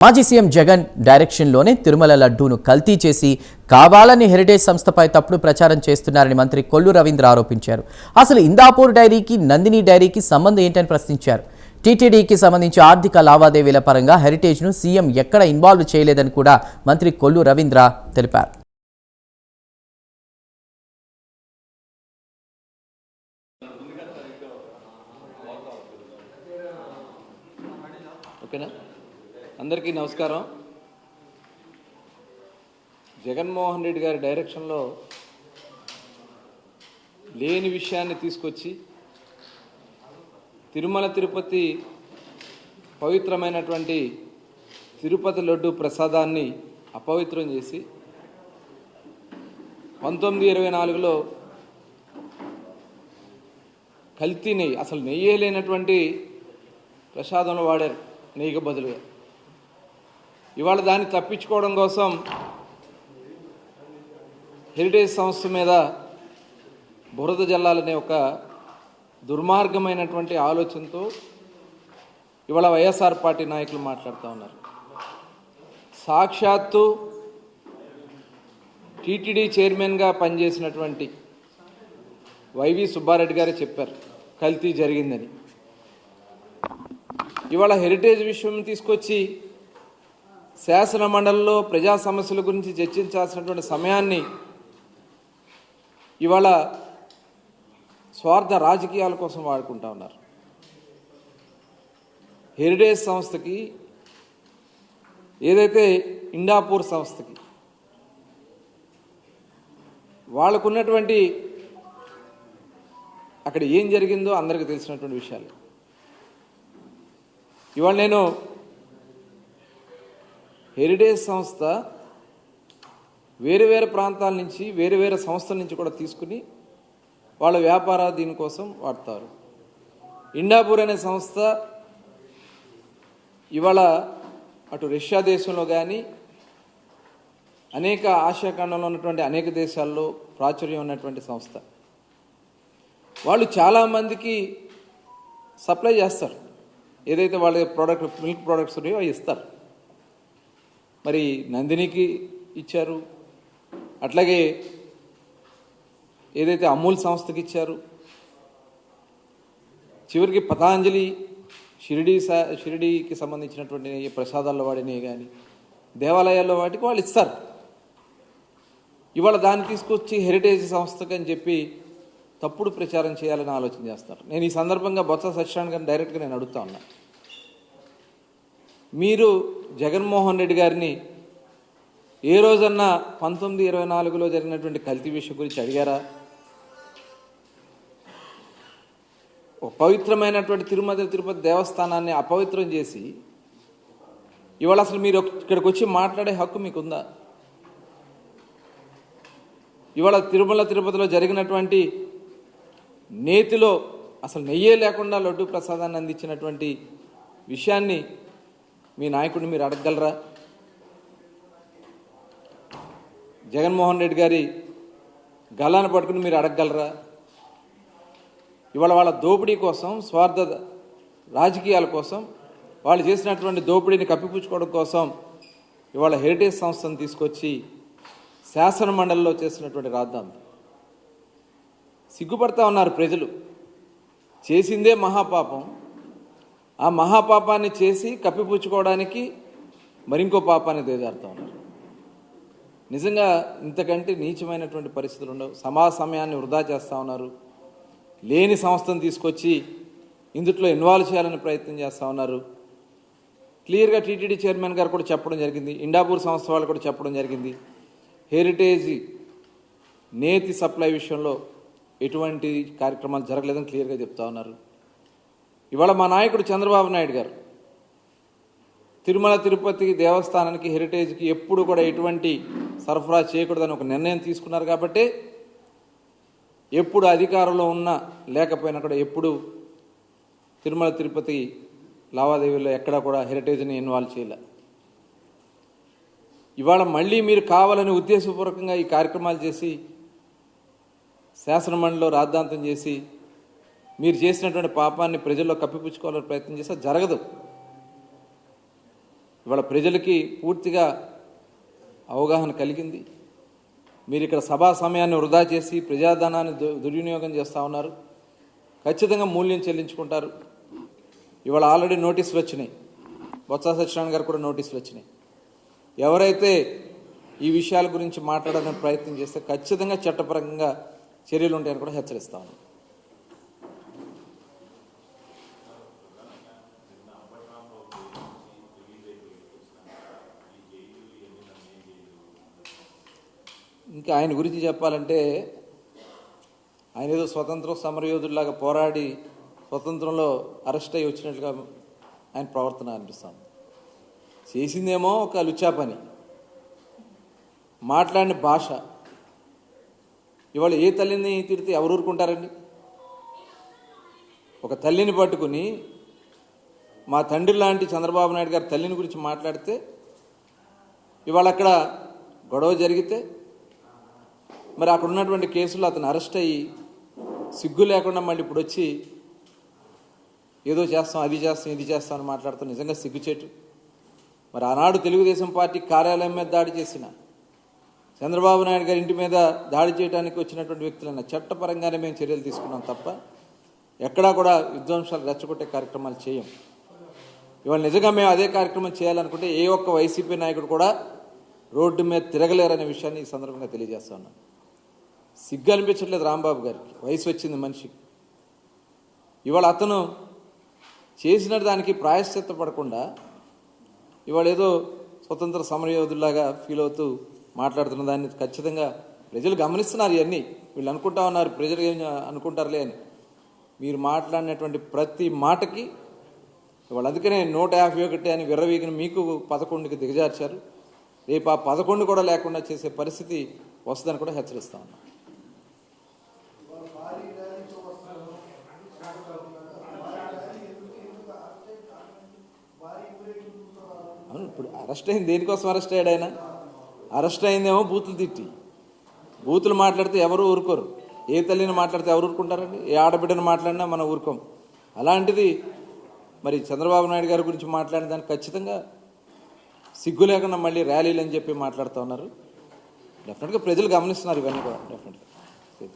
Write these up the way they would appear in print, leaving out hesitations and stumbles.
మాజీ సీఎం జగన్ డైరెక్షన్లోనే తిరుమల లడ్డూను కల్తీ చేసి కావాలని హెరిటేజ్ సంస్థపై తప్పుడు ప్రచారం చేస్తున్నారని మంత్రి కొల్లు రవీంద్ర ఆరోపించారు. అసలు ఇందాపూర్ డైరీకి నందిని డైరీకి సంబంధం ఏంటని ప్రశ్నించారు. టీటీడీకి సంబంధించి ఆర్థిక లావాదేవీల పరంగా హెరిటేజ్ను సీఎం ఎక్కడ ఇన్వాల్వ్ చేయలేదని కూడా మంత్రి కొల్లు రవీంద్ర తెలిపారు. అందరికీ నమస్కారం. జగన్మోహన్ రెడ్డి గారి డైరెక్షన్లో లేని విషయాన్ని తీసుకొచ్చి తిరుమల తిరుపతి పవిత్రమైనటువంటి తిరుపతి లడ్డు ప్రసాదాన్ని అపవిత్రం చేసి 1924లో కల్తీ నెయ్యి, అసలు నెయ్యే లేనటువంటి ప్రసాదంలో వాడారు నెయ్యికి బదులుగా. ఇవాళ దాన్ని తప్పించుకోవడం కోసం హెరిటేజ్ సంస్థ మీద బురద జల్లాలనే ఒక దుర్మార్గమైనటువంటి ఆలోచనతో ఇవాళ వైఎస్ఆర్ పార్టీ నాయకులు మాట్లాడుతూ ఉన్నారు. సాక్షాత్తు టీటీడీ చైర్మన్గా పనిచేసినటువంటి వైవి సుబ్బారెడ్డి గారే చెప్పారు కల్తీ జరిగిందని. ఇవాళ హెరిటేజ్ విషయం తీసుకొచ్చి శాసన మండలిలో ప్రజా సమస్యల గురించి చర్చించాల్సినటువంటి సమయాన్ని ఇవాళ స్వార్థ రాజకీయాల కోసం వాడుకుంటా ఉన్నారు. హెరిటేజ్ సంస్థకి, ఏదైతే ఇండాపూర్ సంస్థకి వాళ్ళకున్నటువంటి అక్కడ ఏం జరిగిందో అందరికీ తెలిసినటువంటి విషయాలు. ఇవాళ నేను హెరిటేజ్ సంస్థ వేరు వేరు ప్రాంతాల నుంచి వేరు వేరు సంస్థల నుంచి కూడా తీసుకుని వాళ్ళ వ్యాపార దీనికోసం వాడతారు. ఇండాపూర్ అనే సంస్థ ఇవాళ అటు రష్యా దేశంలో కానీ అనేక ఆసియా ఖండంలో ఉన్నటువంటి అనేక దేశాల్లో ప్రాచుర్యం ఉన్నటువంటి సంస్థ. వాళ్ళు చాలామందికి సప్లై చేస్తారు. ఏదైతే వాళ్ళ ప్రోడక్ట్ మిల్క్ ప్రోడక్ట్స్ ఉన్నాయో అవి ఇస్తారు. మరి నందినికి ఇచ్చారు, అట్లాగే ఏదైతే అమూల్ సంస్థకి ఇచ్చారు, చివరికి పతాంజలి షిరిడీకి సంబంధించినటువంటి ప్రసాదాల్లో వాడినవి కానీ దేవాలయాల్లో వాటికి వాళ్ళు ఇస్తారు. ఇవాళ దాన్ని తీసుకొచ్చి హెరిటేజ్ సంస్థకి అని చెప్పి తప్పుడు ప్రచారం చేయాలని ఆలోచన చేస్తారు. నేను ఈ సందర్భంగా బొత్స సత్యనారాయణ గారిని డైరెక్ట్గా నేను అడుగుతా ఉన్నా, మీరు జగన్మోహన్ రెడ్డి గారిని ఏ రోజన్నా 1924లో జరిగినటువంటి కల్తీ విషయం గురించి అడిగారా? ఒక పవిత్రమైనటువంటి తిరుపతి దేవస్థానాన్ని అపవిత్రం చేసి ఇవాళ అసలు మీరు ఇక్కడికి వచ్చి మాట్లాడే హక్కు మీకుందా? ఇవాళ తిరుపతిలో జరిగినటువంటి నేతిలో అసలు నెయ్యే లేకుండా లడ్డు ప్రసాదాన్ని అందించినటువంటి విషయాన్ని మీ నాయకుడిని మీరు అడగగలరా? జగన్మోహన్ రెడ్డి గారి గల్లాన్ని పట్టుకుని మీరు అడగగలరా? ఇవాళ వాళ్ళ దోపిడీ కోసం, స్వార్థ రాజకీయాల కోసం, వాళ్ళు చేసినటువంటి దోపిడీని కప్పిపుచ్చుకోవడం కోసం ఇవాళ హెరిటేజ్ సంస్థను తీసుకొచ్చి శాసన మండలిలో చేసినటువంటి రాద్ధాంతం. సిగ్గుపడతా ఉన్నారు ప్రజలు. చేసిందే మహాపాపం. ఆ మహాపాపాన్ని చేసి కప్పిపుచ్చుకోవడానికి మరింకో పాపాన్ని దిగజారుతూ ఉన్నారు. నిజంగా ఇంతకంటే నీచమైనటువంటి పరిస్థితులు ఉండవు. సమయాన్ని వృధా చేస్తూ ఉన్నారు. లేని సంస్థను తీసుకొచ్చి ఇందుట్లో ఇన్వాల్వ్ చేయాలని ప్రయత్నం చేస్తూ ఉన్నారు. క్లియర్గా టీటీడీ చైర్మన్ గారు కూడా చెప్పడం జరిగింది, ఇండాపూర్ సంస్థ వాళ్ళు కూడా చెప్పడం జరిగింది, హెరిటేజ్ నేతి సప్లై విషయంలో ఎటువంటి కార్యక్రమాలు జరగలేదని క్లియర్గా చెప్తా ఉన్నారు. ఇవాళ మా నాయకుడు చంద్రబాబు నాయుడు గారు తిరుమల తిరుపతి దేవస్థానానికి, హెరిటేజ్కి ఎప్పుడు కూడా ఎటువంటి సరఫరా చేయకూడదని ఒక నిర్ణయం తీసుకున్నారు. కాబట్టి ఎప్పుడు అధికారంలో ఉన్నా లేకపోయినా కూడా ఎప్పుడు తిరుమల తిరుపతి లావాదేవీల్లో ఎక్కడా కూడా హెరిటేజ్ని ఇన్వాల్వ్ చేయలే. ఇవాళ మళ్ళీ మీరు కావాలని ఉద్దేశపూర్వకంగా ఈ కార్యక్రమాలు చేసి శాసనమండలిలో రాద్ధాంతం చేసి మీరు చేసినటువంటి పాపాన్ని ప్రజల్లో కప్పిపుచ్చుకోవాలని ప్రయత్నం చేస్తే జరగదు. ఇవాళ ప్రజలకి పూర్తిగా అవగాహన కలిగింది. మీరు ఇక్కడ సభా సమయాన్ని వృధా చేసి ప్రజాధనాన్ని దుర్వినియోగం చేస్తూ ఉన్నారు. ఖచ్చితంగా మూల్యం చెల్లించుకుంటారు. ఇవాళ ఆల్రెడీ నోటీసులు వచ్చినాయి. బొత్స సత్యనారాయణ గారు కూడా నోటీసులు వచ్చినాయి. ఎవరైతే ఈ విషయాల గురించి మాట్లాడడానికి ప్రయత్నం చేస్తే ఖచ్చితంగా చట్టపరంగా చర్యలు ఉంటాయని కూడా హెచ్చరిస్తా ఉన్నాం. ఇంకా ఆయన గురించి చెప్పాలంటే ఆయన ఏదో స్వతంత్ర సమరయోధుల్లాగా పోరాడి స్వతంత్రంలో అరెస్ట్ అయ్యి వచ్చినట్లుగా ఆయన ప్రవర్తన అనిపిస్తుంది. చేసిందేమో ఒక లుచ్చా పని, మాట్లాడిన భాష. ఇవాళ ఏ తల్లిని తిడితే ఎవరు ఊరుకుంటారండి? ఒక తల్లిని పట్టుకుని మా తండ్రి లాంటి చంద్రబాబు నాయుడు గారి తల్లిని గురించి మాట్లాడితే, ఇవాళ అక్కడ గొడవ జరిగితే మరి అక్కడ ఉన్నటువంటి కేసులో అతను అరెస్ట్ అయ్యి సిగ్గు లేకుండా మళ్ళీ ఇప్పుడు వచ్చి ఏదో చేస్తాం, అది చేస్తాం, ఇది చేస్తాం అని మాట్లాడుతాం. నిజంగా సిగ్గుచేటు. మరి ఆనాడు తెలుగుదేశం పార్టీ కార్యాలయం మీద దాడి చేసిన, చంద్రబాబు నాయుడు గారి ఇంటి మీద దాడి చేయడానికి వచ్చినటువంటి వ్యక్తులన్న చట్టపరంగానే మేము చర్యలు తీసుకున్నాం తప్ప ఎక్కడా కూడా విధ్వంసాలు రెచ్చగొట్టే కార్యక్రమాలు చేయం. ఇవాళ నిజంగా మేము అదే కార్యక్రమం చేయాలనుకుంటే ఏ ఒక్క వైసీపీ నాయకుడు కూడా రోడ్డు మీద తిరగలేరనే విషయాన్ని ఈ సందర్భంగా తెలియజేస్తా ఉన్నాను. సిగ్గు అనిపించట్లేదు రాంబాబు గారికి. వయసు వచ్చింది మనిషికి. ఇవాళ అతను చేసిన దానికి ప్రాయశ్చిత్త పడకుండా ఇవాళ ఏదో స్వతంత్ర సమరయోధుల్లాగా ఫీల్ అవుతూ మాట్లాడుతున్న దాన్ని ఖచ్చితంగా ప్రజలు గమనిస్తున్నారు. ఇవన్నీ వీళ్ళు అనుకుంటా ఉన్నారు, ప్రజలు ఏం అనుకుంటారులే అని. మీరు మాట్లాడినటువంటి ప్రతి మాటకి ఇవాళ అందుకనే 151 అని విర్రవీగిన మీకు 11కి దిగజార్చారు. రేపు ఆ 11 కూడా లేకుండా చేసే పరిస్థితి వస్తుందని కూడా హెచ్చరిస్తా ఉన్నాం. అవును, ఇప్పుడు అరెస్ట్ అయింది దేనికోసం అరెస్ట్ అయ్యాడు ఆయన? అరెస్ట్ అయిందేమో బూతులు తిట్టి. బూతులు మాట్లాడితే ఎవరు ఊరుకోరు. ఏ తల్లిని మాట్లాడితే ఎవరు ఊరుకుంటారండి? ఏ ఆడబిడ్డను మాట్లాడినా మనం ఊరుకోం. అలాంటిది మరి చంద్రబాబు నాయుడు గారి గురించి మాట్లాడిన దానికి ఖచ్చితంగా సిగ్గు లేకుండా మళ్ళీ ర్యాలీలు అని చెప్పి మాట్లాడుతూ ఉన్నారు. డెఫినెట్గా ప్రజలు గమనిస్తున్నారు ఇవన్నీ కూడా. డెఫినెట్గా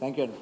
థ్యాంక్ యూ అండి.